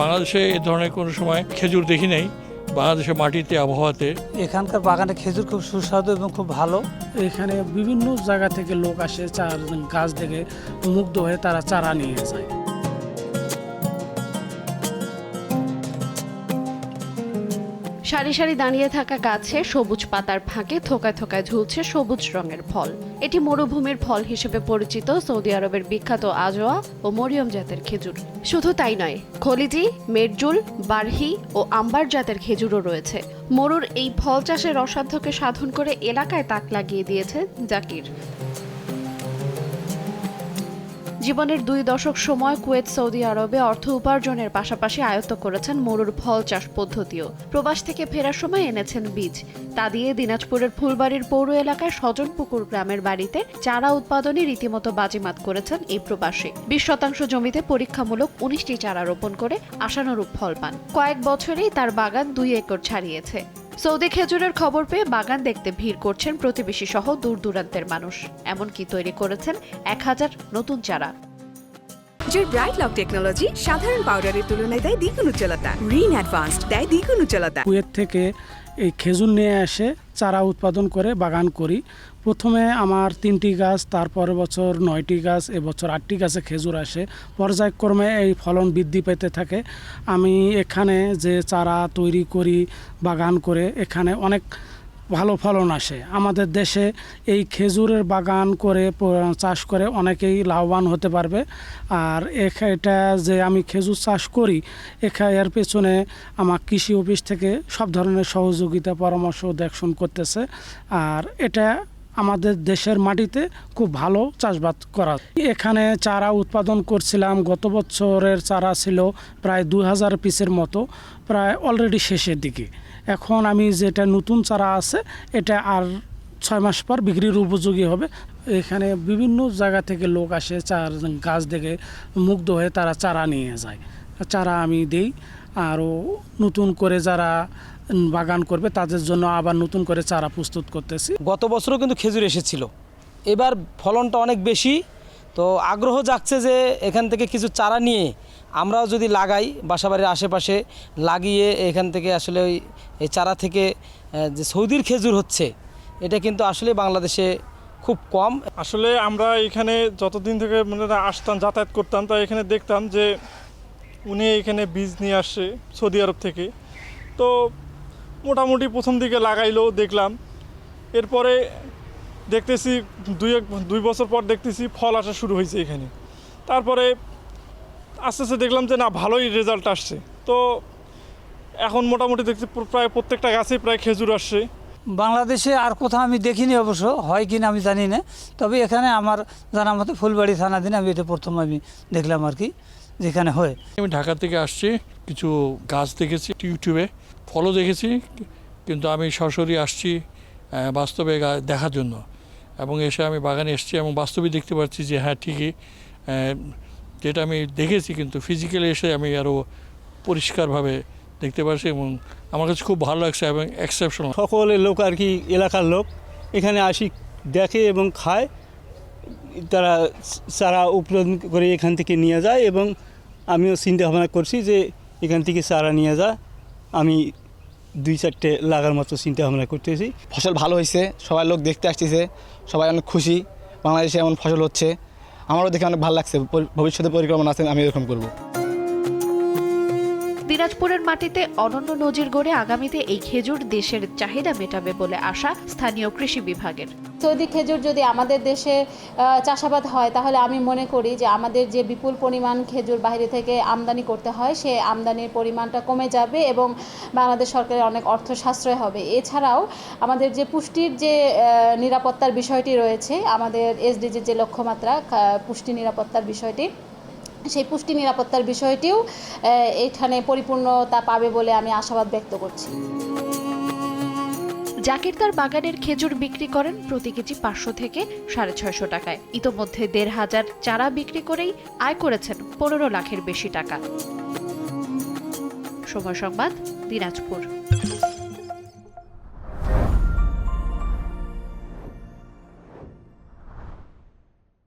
বাংলাদেশে এ ধরনের কোনো সময় খেজুর দেখি নাই। বাংলাদেশের মাটিতে, আবহাওয়াতে এখানকার বাগানে খেজুর খুব সুস্বাদু এবং খুব ভালো। এখানে বিভিন্ন জায়গা থেকে লোক আসে, গাছ দেখে মুগ্ধ হয়ে তারা চারা নিয়ে যায়। সারি সারি দাঁড়িয়ে থাকা গাছে সবুজ পাতার ফাঁকে থোকায় থোকায় ঝুলছে সবুজ রঙের ফল। এটি মরুভূমির ফল হিসেবে পরিচিত সৌদি আরবের বিখ্যাত আজোয়া ও মরিয়ম জাতের খেজুর। শুধু তাই নয়, খলিজি, মেরজুল, বারহি ও আম্বার জাতের খেজুরও রয়েছে। মরুর এই ফল চাষের অসাধ্যকে সাধন করে এলাকায় তাক লাগিয়ে দিয়েছে জাকির। জীবনের 2 দশক সময় কুয়েত সৌদি আরবে অর্থ উপার্জনের পাশাপাশি আয়ত্ত করেছেন মরুর ফল চাষ পদ্ধতিও। প্রবাস থেকে ফেরার সময় এনেছেন বীজ। তা দিয়ে দিনাজপুরের ফুলবাড়ির পৌর এলাকায় সজনপুকুর গ্রামের বাড়িতে চারা উৎপাদনে রীতিমতো বাজিমাত করেছেন এই প্রবাসী। 20% জমিতে পরীক্ষামূলক 19টি চারা রোপণ করে আশানুরূপ ফল পান। কয়েক বছরেই তার বাগান 2 একর ছাড়িয়েছে। সৌদি খেজুরের খবর পেয়ে বাগান দেখতে ভিড় করছেন প্রতিবেশী সহ দূর দূরান্তের মানুষ। এমনকি তৈরি করেছেন 1000 নতুন চারা। খেজুর ব্রাইট লক টেকনোলজি সাধারণ পাউডারের তুলনায় দেয় দ্বিগুণ উজ্জ্বলতা। রিন অ্যাডভান্সড দেয় দ্বিগুণ উজ্জ্বলতা। কুয়েত থেকে এই খেজুর নিয়ে এসে চারা উৎপাদন করে বাগান করি। প্রথমে আমার 3টি গাছ, তারপরের বছর 9টি গাছ, এবছর 8টি গাছে খেজুর আসে। পর্যায়ক্রমে এই ফলন বৃদ্ধি পেতে থাকে। আমি এখানে যে চারা তৈরি করি বাগান করে, এখানে অনেক ভালো ফলন আসে। আমাদের দেশে এই খেজুরের বাগান করে চাষ করে অনেকেই লাভবান হতে পারবে। আর এটা যে আমি খেজুর চাষ করি, এর পেছনে আমার কৃষি অফিস থেকে সব ধরনের সহযোগিতা, পরামর্শ দেখশন করতেছে। আর এটা আমাদের দেশের মাটিতে খুব ভালো চাষবাস করা। এখানে চারা উৎপাদন করছিলাম, গত বছরের চারা ছিল প্রায় 2000 পিসের মতো, প্রায় অলরেডি শেষের দিকে। এখন আমি যেটা নতুন চারা আছে, এটা আর 6 মাস পর বিক্রির উপযোগী হবে। এখানে বিভিন্ন জায়গা থেকে লোক আসে, গাছ দেখে মুগ্ধ হয়ে তারা চারা নিয়ে যায়। চারা আমি দিই, আরও নতুন করে যারা বাগান করবে তাদের জন্য আবার নতুন করে চারা প্রস্তুত করতেছি। গত বছরও কিন্তু খেজুর এসেছিল, এবার ফলনটা অনেক বেশি। তো আগ্রহ জাগছে যে এখান থেকে কিছু চারা নিয়ে আমরাও যদি লাগাই, বাসাবাড়ির আশেপাশে লাগিয়ে এখান থেকে আসলে এই চারা থেকে যে সৌদির খেজুর হচ্ছে, এটা কিন্তু আসলে বাংলাদেশে খুব কম। আসলে আমরা এখানে যতদিন থেকে মানে আসতাম, যাতায়াত করতাম, তাই এখানে দেখতাম যে উনি এখানে বীজ নিয়ে আসছে সৌদি আরব থেকে। তো মোটামুটি প্রথম দিকে লাগাইলো, দেখলাম। এরপরে দেখতেছি 2 বছর পর দেখতেছি ফল আসা শুরু হয়েছে এখানে। তারপরে আস্তে আস্তে দেখলাম যে না, ভালোই রেজাল্ট আসছে। তো এখন মোটামুটি দেখছি প্রায় প্রত্যেকটা গাছেই প্রায় খেজুর আসছে। বাংলাদেশে আর কোথাও আমি দেখিনি, অবশ্য হয় কিনা আমি জানি না। তবে এখানে আমার জানার মতো ফুলবাড়ি থানাধীনে আমি এটা প্রথম আমি দেখলাম আর কি, যেখানে হয়। আমি ঢাকা থেকে আসছি, কিছু গাছ দেখেছি ইউটিউবে, ফলও দেখেছি, কিন্তু আমি সরাসরি আসছি বাস্তবে দেখার জন্য। এবং এসে আমি বাগানে এসেছি এবং বাস্তবে দেখতে পাচ্ছি যে হ্যাঁ, ঠিকই যেটা আমি দেখেছি, কিন্তু ফিজিক্যালি এসে আমি আরও পরিষ্কারভাবে দেখতে পাচ্ছি এবং আমার কাছে খুব ভালো লাগছে এবং এক্সেপশনাল। সকলের লোক আর কি, এলাকার লোক এখানে আসি, দেখে এবং খায়। তারা চারা উৎপাদন করে এখান থেকে নিয়ে যায় এবং আমিও চিন্তা ভাবনা করছি যে এখান থেকে চারা নিয়ে যায়। আমি 2-4টে লাগার মতো চিন্তা ভাবনা করতেছি। ফসল ভালো হয়েছে, সবাই লোক দেখতে আসতেছে, সবাই অনেক খুশি। বাংলাদেশে এমন ফসল হচ্ছে, আমারও দেখে অনেক ভালো লাগছে। ভবিষ্যতে পরিকল্পনা আছে আমি এরকম করব। দিনাজপুরের মাটিতে অনন্য নজির গড়ে আগামীতে এই খেজুর দেশের চাহিদা মেটাবে বলে আশা স্থানীয় কৃষি বিভাগের। সৌদি খেজুর যদি আমাদের দেশে চাষাবাদ হয়, তাহলে আমি মনে করি যে আমাদের যে বিপুল পরিমাণ খেজুর বাইরে থেকে আমদানি করতে হয়, সে আমদানির পরিমাণটা কমে যাবে এবং বাংলাদেশ সরকারের অনেক অর্থ সাশ্রয় হবে। এছাড়াও আমাদের যে পুষ্টির যে নিরাপত্তার বিষয়টি রয়েছে, আমাদের এসডিজির যে লক্ষ্যমাত্রা পুষ্টি নিরাপত্তার বিষয়টি, সেই পুষ্টি নিরাপত্তার বিষয়টিও এখানে পরিপূর্ণতা পাবে বলে আমি আশাবাদ ব্যক্ত করছি। জাকির তার বাগানের খেজুর বিক্রি করেন প্রতি কেজি 500 থেকে 650 টাকায়। ইতোমধ্যে 1500 চারা বিক্রি করেই আয় করেছেন 15 লাখের বেশি টাকা। সময় সংবাদ, দিনাজপুর।